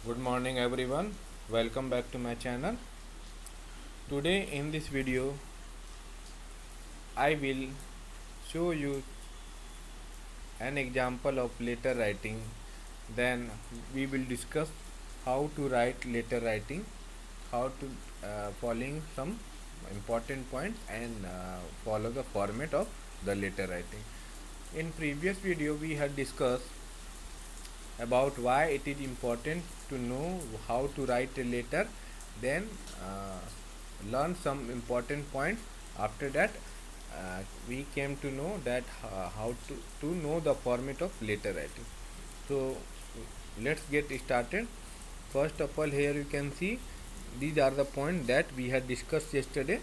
Good morning everyone. Welcome back to my channel. Today in this video I will show you an example of letter writing. Then we will discuss how to write letter writing, how to following some important points and follow the format of the letter writing. In previous video we had discussed about why it is important to know how to write a letter, then learn some important points. After that we came to know that how to know the format of letter writing. So let's get started. First of all, here you can see these are the points that we had discussed yesterday.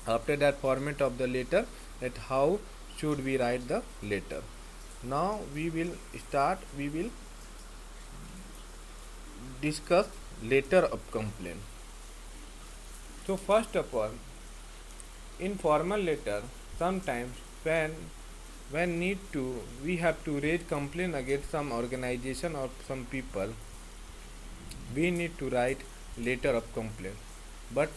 After that, format of the letter, that how should we write the letter. Now we will discuss letter of complaint. So first of all, in formal letter, sometimes when need to, we have to raise complaint against some organization or some people, we need to write letter of complaint. But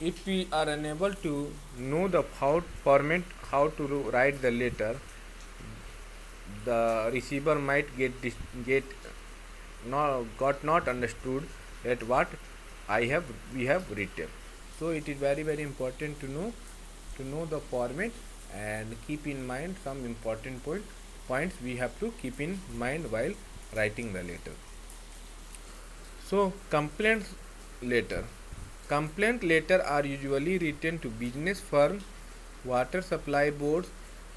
if we are unable to know the how to write the letter, the receiver might get not understood that what we have written. So it is very important to know the format and keep in mind some important points we have to keep in mind while writing the letter. So complaint letter are usually written to business firm, water supply boards,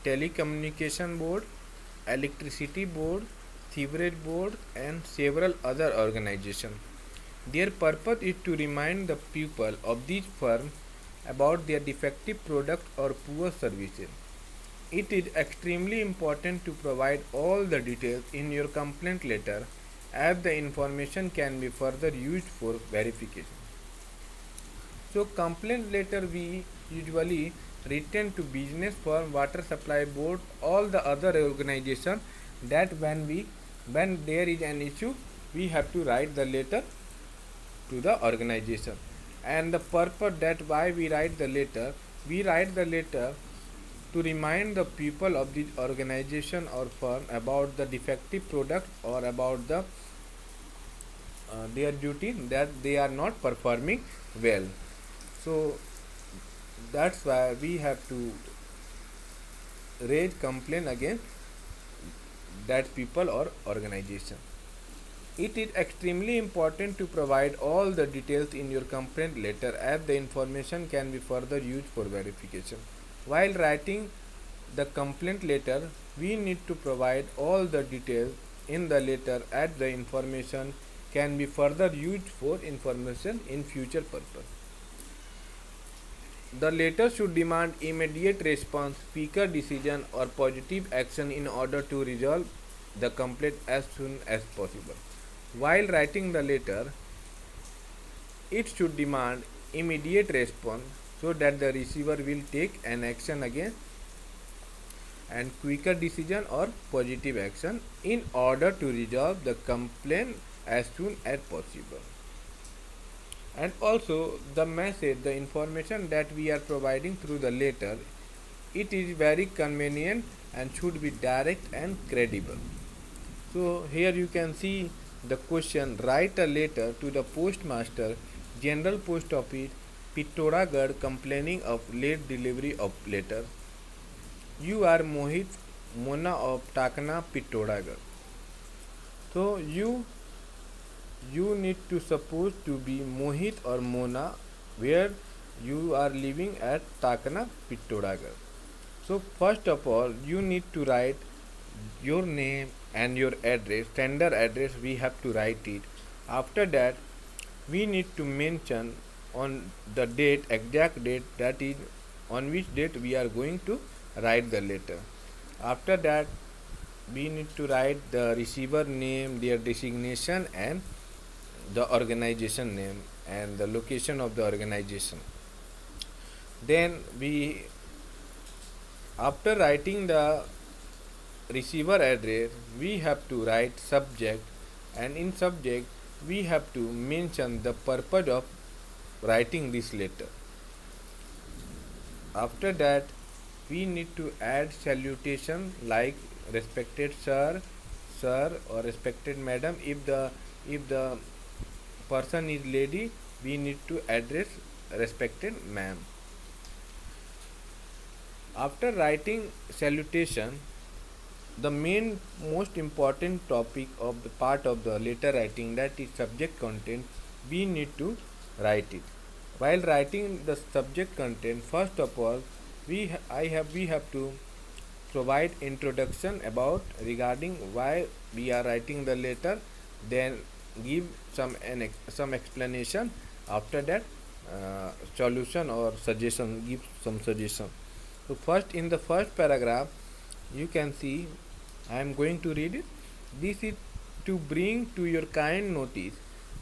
telecommunication board, electricity board, sewerage board and several other organizations. Their purpose is to remind the people of these firms about their defective product or poor services. It is extremely important to provide all the details in your complaint letter, as the information can be further used for verification. So complaint letter we usually written to business firm, water supply board, all the other organization, that when there is an issue we have to write the letter to the organization. And the purpose that why we write the letter to remind the people of the organization or firm about the defective product or about their duty that they are not performing well. So that's why we have to raise complaint against that people or organization. It is extremely important to provide all the details in your complaint letter, as the information can be further used for verification. While writing the complaint letter, we need to provide all the details in the letter, as the information can be further used for information in future purpose. The letter should demand immediate response, quicker decision or positive action in order to resolve the complaint as soon as possible. While writing the letter, it should demand immediate response so that the receiver will take an action against, and quicker decision or positive action in order to resolve the complaint as soon as possible. And also the message, the information that we are providing through the letter, it is very convenient and should be direct and credible. So here you can see the question: write a letter to the postmaster, General Post Office, Pittoragarh, complaining of late delivery of letter. You are Mohit Mona of Takna, Pittoragarh. So you need to suppose to be Mohit or Mona, where you are living at Takna, Pittoragarh. So first of all, you need to write your name and your address, sender address we have to write it. After that, we need to mention on the date, exact date, that is on which date we are going to write the letter. After that, we need to write the receiver name, their designation and the organization name and the location of the organization. Then we, after writing the receiver address, we have to write subject, and in subject we have to mention the purpose of writing this letter. After that, we need to add salutation like respected sir or respected madam. If the person is lady, we need to address respected ma'am. After writing salutation, the main most important topic of the part of the letter writing, that is subject content, we need to write it. While writing the subject content, first of all, we have to provide introduction about regarding why we are writing the letter, then give some explanation. After that, solution or suggestion, give some suggestion. So first, in the first paragraph, you can see, I am going to read it. This is to bring to your kind notice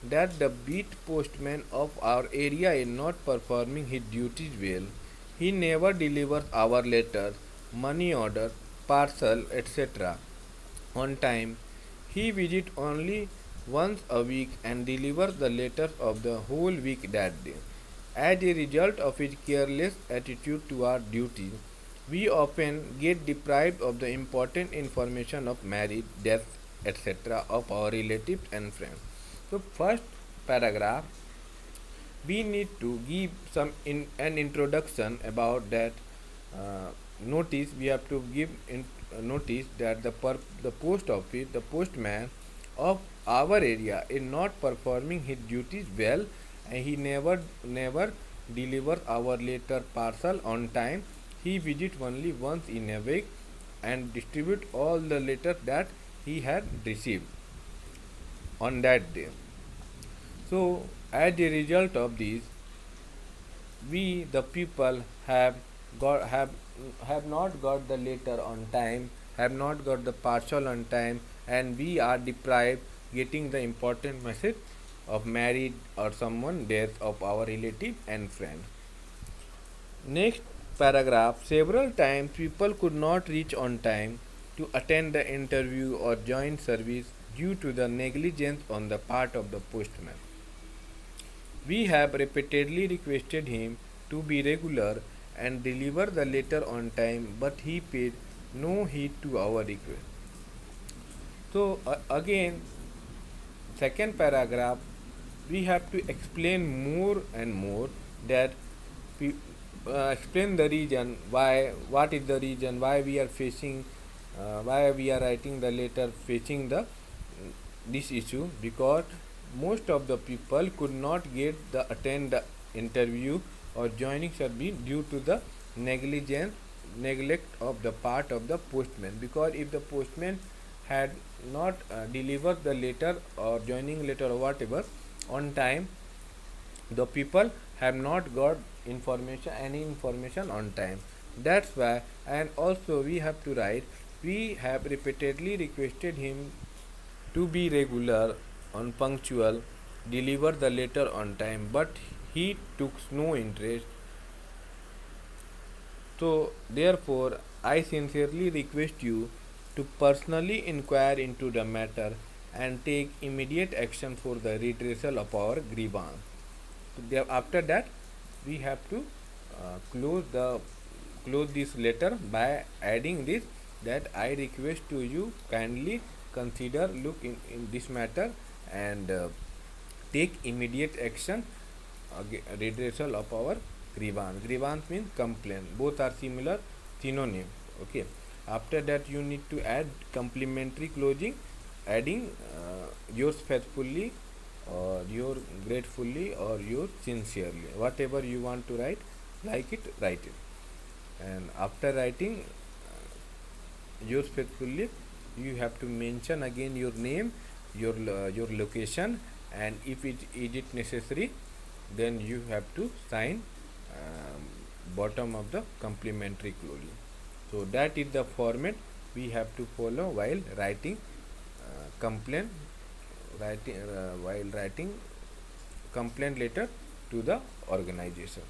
that the beat postman of our area is not performing his duties well. He never delivers our letters, money order, parcel, etc. on time. He visits only once a week and delivers the letters of the whole week that day. As a result of his careless attitude toward duty, we often get deprived of the important information of marriage, death, etc. of our relatives and friends. So, first paragraph, we need to give an introduction about that. Notice, we have to give notice that the post office, the postman of our area is not performing his duties well, and he never delivers our letter parcel on time. He visits only once in a week and distribute all the letters that he had received on that day. So, as a result of this, we the people got have not got the letter on time, have not got the parcel on time, and we are deprived getting the important message of married or someone death of our relative and friend. Next paragraph, several times people could not reach on time to attend the interview or join service due to the negligence on the part of the postman. We have repeatedly requested him to be regular and deliver the letter on time, but he paid no heed to our request. So, again, second paragraph, we have to explain more and more that explain the reason why, what is the reason why we are facing, why we are writing the letter facing the this issue, because most of the people could not get the attend the interview or joining service due to the neglect of the part of the postman. Because if the postman had not delivered the letter or joining letter or whatever on time, the people have not got any information on time. That's why, and also we have to write, we have repeatedly requested him to be regular on punctual, deliver the letter on time, but he took no interest. So therefore, I sincerely request you to personally inquire into the matter and take immediate action for the redressal of our grievance. So after that, we have to close this letter by adding this, that I request to you kindly consider look in this matter and take immediate action, redressal of our grievance. Grievance means complaint. Both are similar synonym. Okay. After that, you need to add complementary closing, adding yours faithfully or your gratefully or your sincerely. Whatever you want to write, like it, write it. And after writing yours faithfully, you have to mention again your name, your location, and if it is it necessary, then you have to sign bottom of the complimentary closing. So that is the format we have to follow while writing complaint, while writing complaint letter to the organization.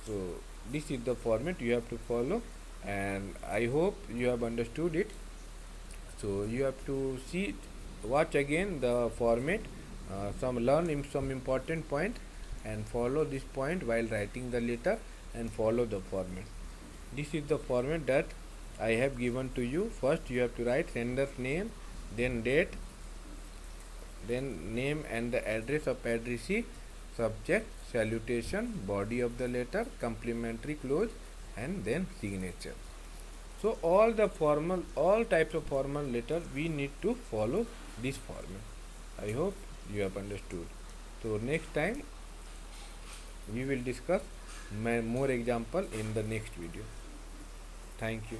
So this is the format you have to follow, and I hope you have understood it. So you have to watch again the format some important point and follow this point while writing the letter and follow the format. This is the format that I have given to you. First you have to write sender's name, then date, then name and the address of addressee, subject, salutation, body of the letter, complimentary close, and then signature. So all types of formal letter we need to follow this format. I hope you have understood. So next time we will discuss more example in the next video. Thank you.